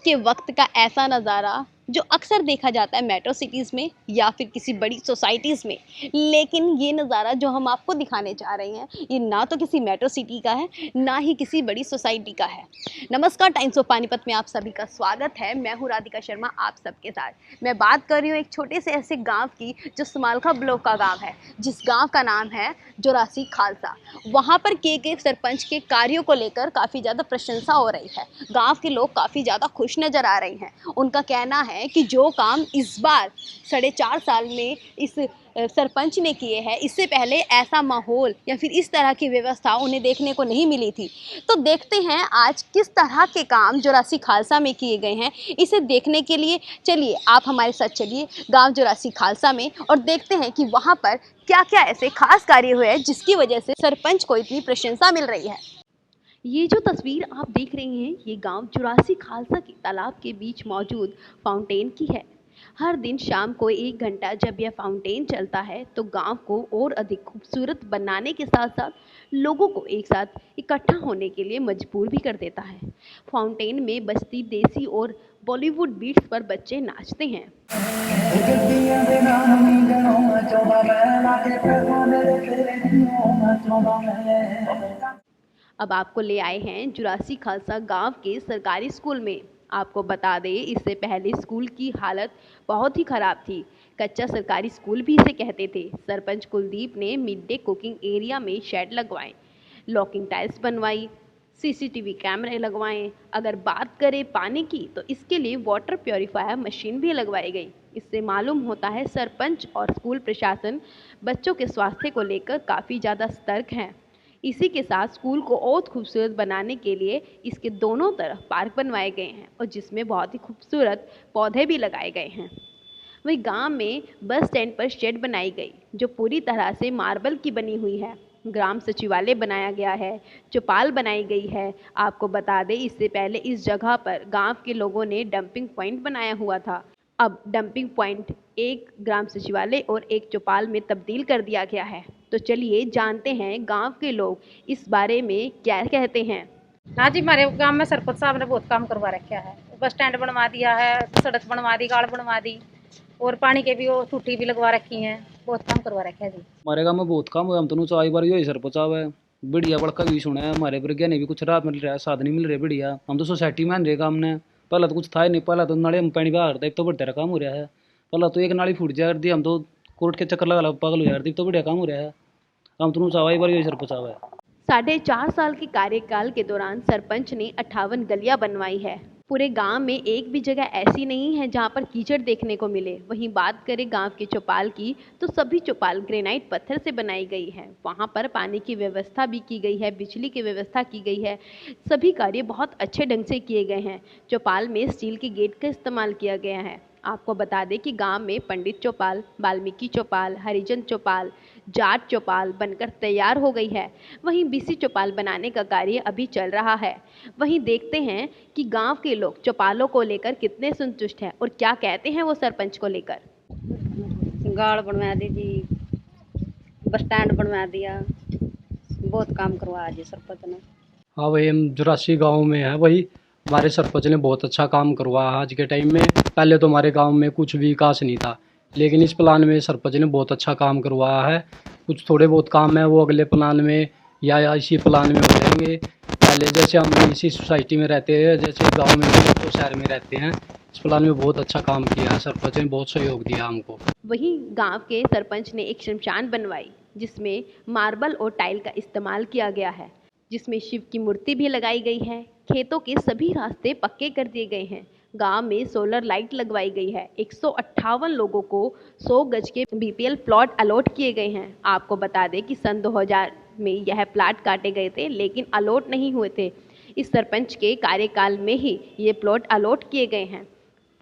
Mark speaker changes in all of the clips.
Speaker 1: रात के वक्त का ऐसा नज़ारा जो अक्सर देखा जाता है मेट्रो सिटीज़ में या फिर किसी बड़ी सोसाइटीज़ में। लेकिन ये नज़ारा जो हम आपको दिखाने जा रहे हैं, ये ना तो किसी मेट्रो सिटी का है, ना ही किसी बड़ी सोसाइटी का है। नमस्कार, टाइम्स ऑफ पानीपत में आप सभी का स्वागत है। मैं हूँ राधिका शर्मा आप सबके साथ। मैं बात कर रही हूँ एक छोटे से ऐसे गाँव की जो समालखा ब्लॉक का गाँव है, जिस गाँव का नाम है जोरासी खालसा। वहाँ पर किए गए सरपंच के कार्यों को लेकर काफ़ी ज़्यादा प्रशंसा हो रही है। गाँव के लोग काफ़ी ज़्यादा खुश नज़र आ रहे हैं। उनका कहना है कि जो काम इस बार 4.5 साल में इस सरपंच ने किए हैं, इससे पहले ऐसा माहौल या फिर इस तरह की व्यवस्था उन्हें देखने को नहीं मिली थी। तो देखते हैं आज किस तरह के काम जोरासी खालसा में किए गए हैं। इसे देखने के लिए चलिए आप हमारे साथ चलिए गांव जोरासी खालसा में और देखते हैं कि वहां पर क्या क्या ऐसे खास कार्य हुए हैं जिसकी वजह से सरपंच को इतनी प्रशंसा मिल रही है। ये जो तस्वीर आप देख रही हैं, ये गांव जोरासी खालसा के तालाब के बीच मौजूद फाउंटेन की है। हर दिन शाम को 1 घंटा जब यह फाउंटेन चलता है तो गांव को और अधिक खूबसूरत बनाने के साथ साथ लोगों को एक साथ इकट्ठा होने के लिए मजबूर भी कर देता है। फाउंटेन में बजती देसी और बॉलीवुड बीट्स पर बच्चे नाचते हैं। अब आपको ले आए हैं जोरासी खालसा गांव के सरकारी स्कूल में। आपको बता दें, इससे पहले स्कूल की हालत बहुत ही ख़राब थी। कच्चा सरकारी स्कूल भी इसे कहते थे। सरपंच कुलदीप ने मिड डे कुकिंग एरिया में शेड लगवाए, लॉकिंग टाइल्स बनवाई, सीसीटीवी कैमरे लगवाएं। अगर बात करें पानी की तो इसके लिए वाटर प्योरीफायर मशीन भी लगवाई गई। इससे मालूम होता है सरपंच और स्कूल प्रशासन बच्चों के स्वास्थ्य को लेकर काफ़ी ज़्यादा सतर्क हैं। इसी के साथ स्कूल को और खूबसूरत बनाने के लिए इसके दोनों तरफ पार्क बनवाए गए हैं और जिसमें बहुत ही खूबसूरत पौधे भी लगाए गए हैं। वही गांव में बस स्टैंड पर शेड बनाई गई जो पूरी तरह से मार्बल की बनी हुई है। ग्राम सचिवालय बनाया गया है, चौपाल बनाई गई है। आपको बता दें, इससे पहले इस जगह पर गांव के लोगों ने डंपिंग पॉइंट बनाया हुआ था। अब डंपिंग पॉइंट एक ग्राम सचिवालय और एक चौपाल में तब्दील कर दिया गया है। तो चलिए जानते हैं गांव के लोग इस बारे में क्या कहते हैं।
Speaker 2: हाँ जी, हमारे गांव में सरपंच साहब ने बहुत काम करवा रखा है। बस स्टैंड बनवा दिया है, सड़क बनवा दी, गाड़ बनवा दी और पानी के भी वो टूटी भी लगवा रखी है। बहुत काम करवा रखा है जी।
Speaker 3: हमारे गांव में बहुत काम हुआ। हम तो चार बार यही सरपंच है बढ़िया बड़का भी सुना है। हमारे पर ने भी कुछ राहत मिल रहा है, साधन नहीं मिल रहे बढ़िया। हम तो सोसाइटी में रहे काम ने पहला तो कुछ था ही नहीं। पहला तो नाले में पानी बहा तो बढ़ तेरा काम हो रहा है। पहला तो एक नाली फूट जा दी, हम तो कोर्ट के चक्कर लगा पागल हो जाती, तो बढ़िया काम हो रहा है। हम तो चावा बार यही सरपंच है।
Speaker 1: 4.5 साल के कार्यकाल के दौरान सरपंच ने 58 गलियां बनवाई है। पूरे गांव में एक भी जगह ऐसी नहीं है जहां पर कीचड़ देखने को मिले। वहीं बात करें गांव के चौपाल की तो सभी चौपाल ग्रेनाइट पत्थर से बनाई गई है। वहां पर पानी की व्यवस्था भी की गई है, बिजली की व्यवस्था की गई है। सभी कार्य बहुत अच्छे ढंग से किए गए हैं। चौपाल में स्टील के गेट का इस्तेमाल किया गया है। आपको बता दें कि गांव में पंडित चौपाल, वाल्मीकि चौपाल, हरिजन चौपाल, जाट चौपाल बनकर तैयार हो गई है। वहीं बीसी चौपाल बनाने का कार्य अभी चल रहा है। वहीं देखते हैं कि गांव के लोग चौपालों को लेकर कितने संतुष्ट हैं और क्या कहते हैं वो सरपंच को लेकर।
Speaker 2: गाड़ बनवा दी जी, बस स्टैंड बनवा दिया, बहुत काम करवाया जी सरपंच ने।
Speaker 4: हाँ भाई, हम जोरासी गांव में है। वही हमारे सरपंच ने बहुत अच्छा काम करवाया आज के टाइम में। पहले तो हमारे गांव में कुछ भी विकास नहीं था, लेकिन इस प्लान में सरपंच ने बहुत अच्छा काम करवाया है। कुछ थोड़े बहुत काम है वो अगले प्लान में या इसी प्लान में हो जाएंगे। पहले जैसे हम इसी सोसाइटी में रहते हैं, जैसे गाँव में तो शहर में रहते हैं। इस प्लान में बहुत अच्छा काम किया है, सरपंच ने बहुत सहयोग दिया हमको।
Speaker 1: वहीं गांव के सरपंच ने एक शमशान बनवाई जिसमें मार्बल और टाइल का इस्तेमाल किया गया है, जिसमें शिव की मूर्ति भी लगाई गई है। खेतों के सभी रास्ते पक्के कर दिए गए हैं। गांव में सोलर लाइट लगवाई गई है। 158 लोगों को 100 गज के बीपीएल प्लॉट अलॉट किए गए हैं। आपको बता दें कि सन 2000 में यह प्लाट काटे गए थे लेकिन अलॉट नहीं हुए थे। इस सरपंच के कार्यकाल में ही ये प्लॉट अलॉट किए गए हैं।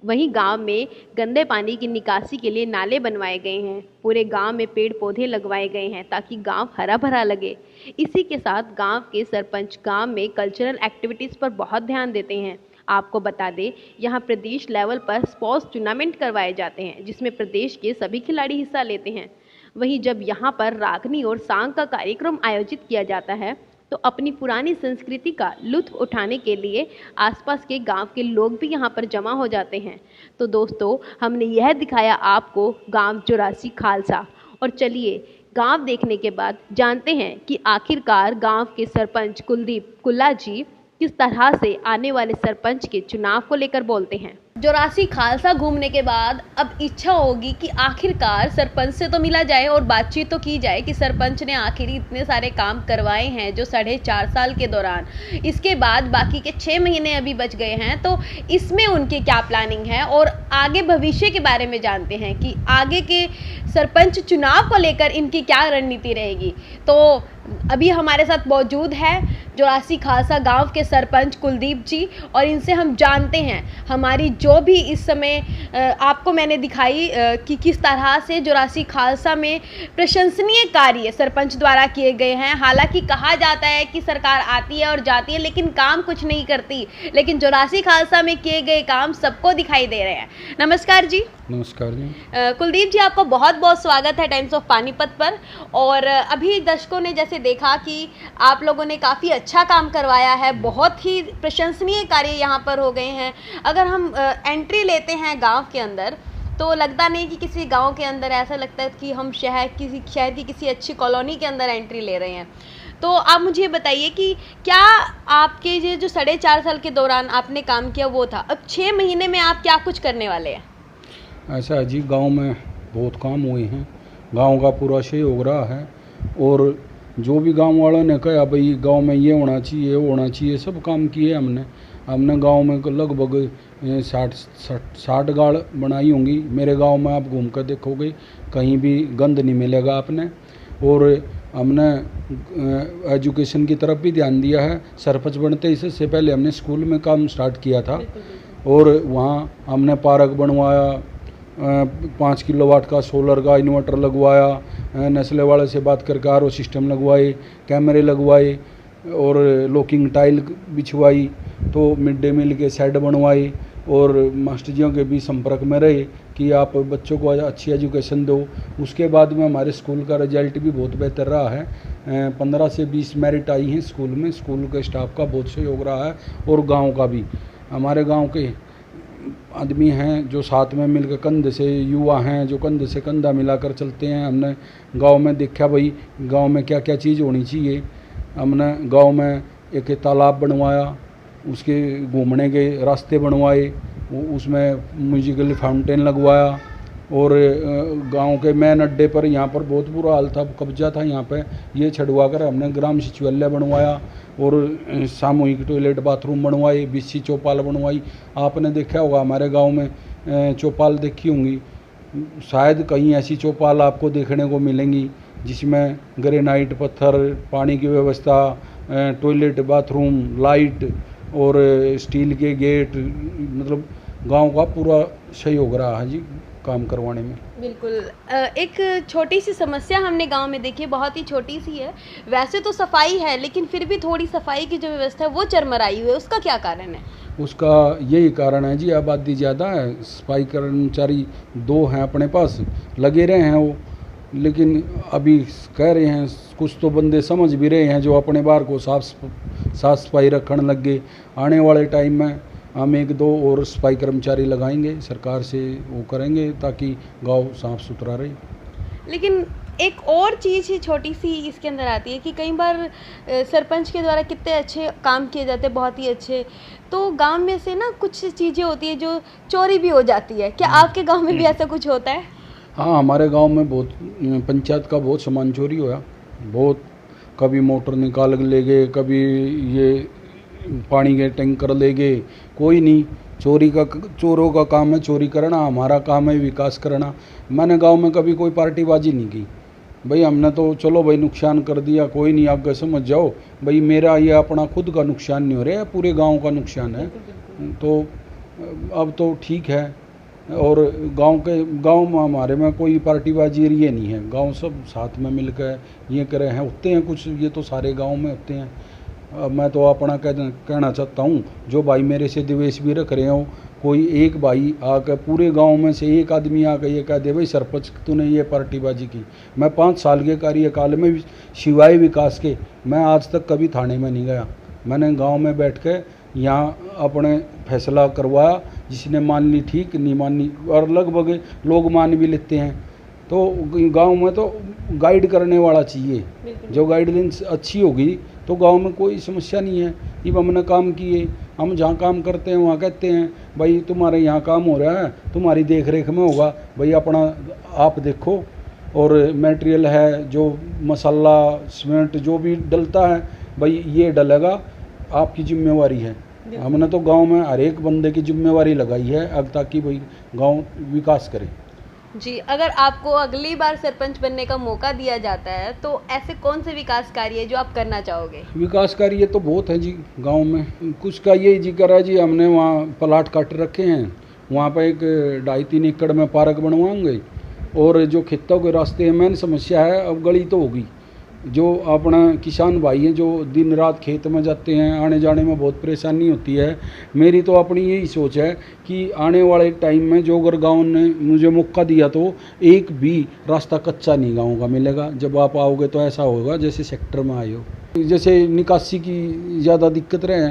Speaker 1: वहीं गांव में गंदे पानी की निकासी के लिए नाले बनवाए गए हैं। पूरे गांव में पेड़ पौधे लगवाए गए हैं ताकि गांव हरा भरा लगे। इसी के साथ गांव के सरपंच गांव में कल्चरल एक्टिविटीज़ पर बहुत ध्यान देते हैं। आपको बता दें, यहाँ प्रदेश लेवल पर स्पोर्ट्स टूर्नामेंट करवाए जाते हैं जिसमें प्रदेश के सभी खिलाड़ी हिस्सा लेते हैं। वहीं जब यहाँ पर रागनी और सांग का कार्यक्रम आयोजित किया जाता है तो अपनी पुरानी संस्कृति का लुत्फ़ उठाने के लिए आसपास के गांव के लोग भी यहां पर जमा हो जाते हैं। तो दोस्तों, हमने यह दिखाया आपको गांव चौरासी खालसा, और चलिए गांव देखने के बाद जानते हैं कि आखिरकार गांव के सरपंच कुलदीप कुल्ला जी किस तरह से आने वाले सरपंच के चुनाव को लेकर बोलते हैं। चौरासी खालसा घूमने के बाद अब इच्छा होगी कि आखिरकार सरपंच से तो मिला जाए और बातचीत तो की जाए कि सरपंच ने आखिर इतने सारे काम करवाए हैं जो 4.5 साल के दौरान, इसके बाद बाकी के 6 महीने अभी बच गए हैं, तो इसमें उनकी क्या प्लानिंग है और आगे भविष्य के बारे में जानते हैं कि आगे के सरपंच चुनाव को लेकर इनकी क्या रणनीति रहेगी। तो अभी हमारे साथ मौजूद है चौरासी खालसा गांव के सरपंच कुलदीप जी, और इनसे हम जानते हैं हमारी जो भी इस समय आपको मैंने दिखाई कि किस तरह से चौरासी खालसा में प्रशंसनीय कार्य सरपंच द्वारा किए गए हैं। हालांकि कहा जाता है कि सरकार आती है और जाती है लेकिन काम कुछ नहीं करती, लेकिन चौरासी खालसा में किए गए काम सबको दिखाई दे रहे हैं। नमस्कार जी।
Speaker 5: नमस्कार जी।
Speaker 1: कुलदीप जी, आपका बहुत बहुत स्वागत है टाइम्स ऑफ पानीपत पर। और अभी दर्शकों ने जैसे देखा कि आप लोगों ने काफ़ी अच्छा काम करवाया है, बहुत ही प्रशंसनीय कार्य यहाँ पर हो गए हैं। अगर हम एंट्री लेते हैं गांव के अंदर तो लगता नहीं कि किसी गांव के अंदर, ऐसा लगता है कि हम शहर की किसी अच्छी कॉलोनी के अंदर एंट्री ले रहे हैं। तो आप मुझे ये बताइए कि क्या आपके ये जो 4.5 साल के दौरान आपने काम किया वो था, अब 6 महीने में आप क्या कुछ करने वाले हैं?
Speaker 5: ऐसा है जी, गांव में बहुत काम हुए हैं, गांव का पूरा सहयोग रहा है, और जो भी गांव वालों ने कहा भाई गांव में ये होना चाहिए वो होना चाहिए, सब काम किए हमने गांव में लगभग 60 गाड़ बनाई होंगी। मेरे गांव में आप घूम कर देखोगे कहीं भी गंद नहीं मिलेगा आपने। और हमने एजुकेशन की तरफ भी ध्यान दिया है। सरपंच बनते इससे पहले हमने स्कूल में काम स्टार्ट किया था, और वहाँ हमने पार्क बनवाया, 5 किलोवाट का सोलर का इन्वर्टर लगवाया, नेस्ले वाले से बात करके आरओ सिस्टम लगवाए, कैमरे लगवाए और लॉकिंग टाइल बिछवाई, तो मिड डे मील के शेड बनवाए, और मास्टरजियों के भी संपर्क में रहे कि आप बच्चों को अच्छी एजुकेशन दो। उसके बाद में हमारे स्कूल का रिजल्ट भी बहुत बेहतर रहा है, 15 से 20 मेरिट आई हैं स्कूल में। स्कूल के स्टाफ का बहुत सहयोग रहा है, और गांव का भी। हमारे गांव के आदमी हैं जो साथ में मिलकर, कंधे से युवा हैं जो कंधे से कंधा मिलाकर चलते हैं। हमने गांव में देखा भाई गांव में क्या क्या चीज़ होनी चाहिए। हमने गांव में एक तालाब बनवाया, उसके घूमने के रास्ते बनवाए, उसमें म्यूजिकल फाउंटेन लगवाया, और गांव के मेन अड्डे पर यहाँ पर बहुत बुरा हाल था, कब्जा था यहाँ पे, ये छड़वा कर हमने ग्राम सचिवालय बनवाया, और सामूहिक टॉयलेट बाथरूम बनवाए, बीसी चौपाल बनवाई। आपने देखा होगा हमारे गांव में चौपाल देखी होंगी, शायद कहीं ऐसी चौपाल आपको देखने को मिलेंगी जिसमें ग्रेनाइट पत्थर, पानी की व्यवस्था, टॉयलेट बाथरूम, लाइट और स्टील के गेट, मतलब गांव का पूरा सहयोग रहा है जी काम करवाने में।
Speaker 1: बिल्कुल। एक छोटी सी समस्या हमने गांव में देखी है, बहुत ही छोटी सी है। वैसे तो सफाई है लेकिन फिर भी थोड़ी सफाई की जो व्यवस्था है वो चरमराई हुई है, उसका क्या कारण है?
Speaker 5: उसका यही कारण है जी, आबादी ज़्यादा है, सफाई कर्मचारी 2 हैं अपने पास, लगे रहे हैं वो, लेकिन अभी कह रहे हैं कुछ तो बंदे समझ भी रहे हैं जो अपने बार को साफ सफाई रखने लग गए। आने वाले टाइम में हम 1-2 और सफाई कर्मचारी लगाएंगे, सरकार से वो करेंगे ताकि गांव साफ सुथरा रहे।
Speaker 1: लेकिन एक और चीज़ ही छोटी सी इसके अंदर आती है कि कई बार सरपंच के द्वारा कितने अच्छे काम किए जाते हैं, बहुत ही अच्छे, तो गांव में से ना कुछ चीज़ें होती है जो चोरी भी हो जाती है। क्या आपके गांव में भी ऐसा कुछ होता है?
Speaker 5: हाँ, हमारे गांव में बहुत पंचायत का बहुत सामान चोरी हुआ, बहुत। कभी मोटर निकाल ले गए, कभी ये पानी के टैंकर ले गए, कोई नहीं। चोरों का काम है चोरी करना, हमारा काम है विकास करना। मैंने गांव में कभी कोई पार्टीबाजी नहीं की भाई, हमने तो चलो भाई नुकसान कर दिया, कोई नहीं, आगे समझ जाओ भाई मेरा ये अपना खुद का नुकसान नहीं हो रहा है, पूरे गांव का नुकसान है। तो अब तो ठीक है, और गांव में हमारे में कोई पार्टीबाजी ये नहीं है, गांव सब साथ में मिलकर ये करे हैं, होते हैं कुछ, ये तो सारे गांव में होते हैं। मैं तो अपना कहना चाहता हूँ, जो भाई मेरे से द्वेष भी रख रहे हो कोई एक भाई आकर पूरे गांव में से एक आदमी आकर ये कह दे भाई सरपंच तूने ये पार्टीबाजी की। मैं 5 साल के कार्यकाल में भी सिवाय विकास के मैं आज तक कभी थाने में नहीं गया। मैंने गांव में बैठ के यहाँ अपने फैसला करवाया, जिसने मान ली ठीक, नहीं मानी और लगभग लोग मान भी लेते हैं। तो गांव में तो गाइड करने वाला चाहिए, जो गाइडलाइंस अच्छी होगी तो गांव में कोई समस्या नहीं है। जब हमने काम किए, हम जहाँ काम करते हैं वहाँ कहते हैं भाई तुम्हारे यहाँ काम हो रहा है, तुम्हारी देख रेख में होगा, भाई अपना आप देखो। और मटेरियल है जो मसाला सीमेंट जो भी डलता है भाई ये डलेगा, आपकी जिम्मेवारी है। हमने तो गांव में हर एक बंदे की जिम्मेवारी लगाई है अब, ताकि भाई गांव विकास करे।
Speaker 1: जी, अगर आपको अगली बार सरपंच बनने का मौका दिया जाता है तो ऐसे कौन से विकास कार्य है जो आप करना चाहोगे?
Speaker 5: विकास कार्य तो बहुत है जी गांव में। कुछ का यही जिक्र है जी, हमने वहाँ प्लाट काट रखे हैं, वहाँ पर एक 2.5-3 एकड़ में पार्क बनवाएंगे। और जो खेतों के रास्ते हैं, मेन समस्या है अब गली तो होगी। जो अपना किसान भाई हैं जो दिन रात खेत में जाते हैं, आने जाने में बहुत परेशानी होती है। मेरी तो अपनी यही सोच है कि आने वाले टाइम में जो अगर गाँव ने मुझे मौका दिया तो एक भी रास्ता कच्चा नहीं गाँव का मिलेगा। जब आप आओगे तो ऐसा होगा जैसे सेक्टर में आए हो। जैसे निकासी की ज़्यादा दिक्कत रहे,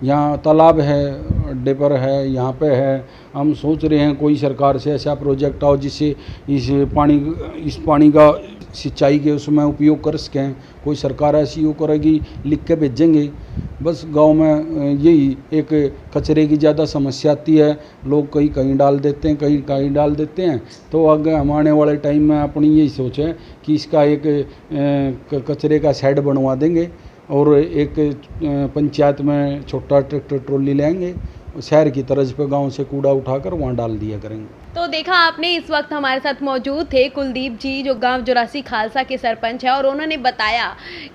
Speaker 5: यहाँ तालाब है, अड्डे पर है, यहाँ पे है। हम सोच रहे हैं कोई सरकार से ऐसा प्रोजेक्ट आओ जिससे इस पानी का सिंचाई के उसमें उपयोग कर सकें। कोई सरकार ऐसी वो करेगी, लिख के भेजेंगे। बस गांव में यही एक कचरे की ज़्यादा समस्या आती है, लोग कहीं कहीं डाल देते हैं, कहीं कहीं डाल देते हैं। तो आगे हम आने वाले टाइम में अपनी यही सोच है कि इसका एक कचरे का शेड बनवा देंगे और एक पंचायत में छोटा ट्रैक्टर ट्रॉली लेंगे, शहर की तर्ज पे गांव से कूड़ा उठाकर वहाँ डाल दिया करेंगे।
Speaker 1: तो देखा आपने, इस वक्त हमारे साथ मौजूद थे कुलदीप जी, जो गांव जोरासी खालसा के सरपंच है, और उन्होंने बताया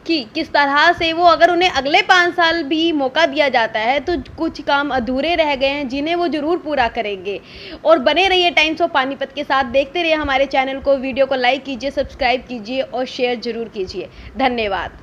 Speaker 1: कि किस तरह से वो, अगर उन्हें अगले 5 साल भी मौका दिया जाता है तो कुछ काम अधूरे रह गए हैं जिन्हें वो ज़रूर पूरा करेंगे। और बने रहिए टाइम्स ऑफ पानीपत के साथ, देखते रहिए हमारे चैनल को। वीडियो को लाइक कीजिए, सब्सक्राइब कीजिए और शेयर ज़रूर कीजिए। धन्यवाद।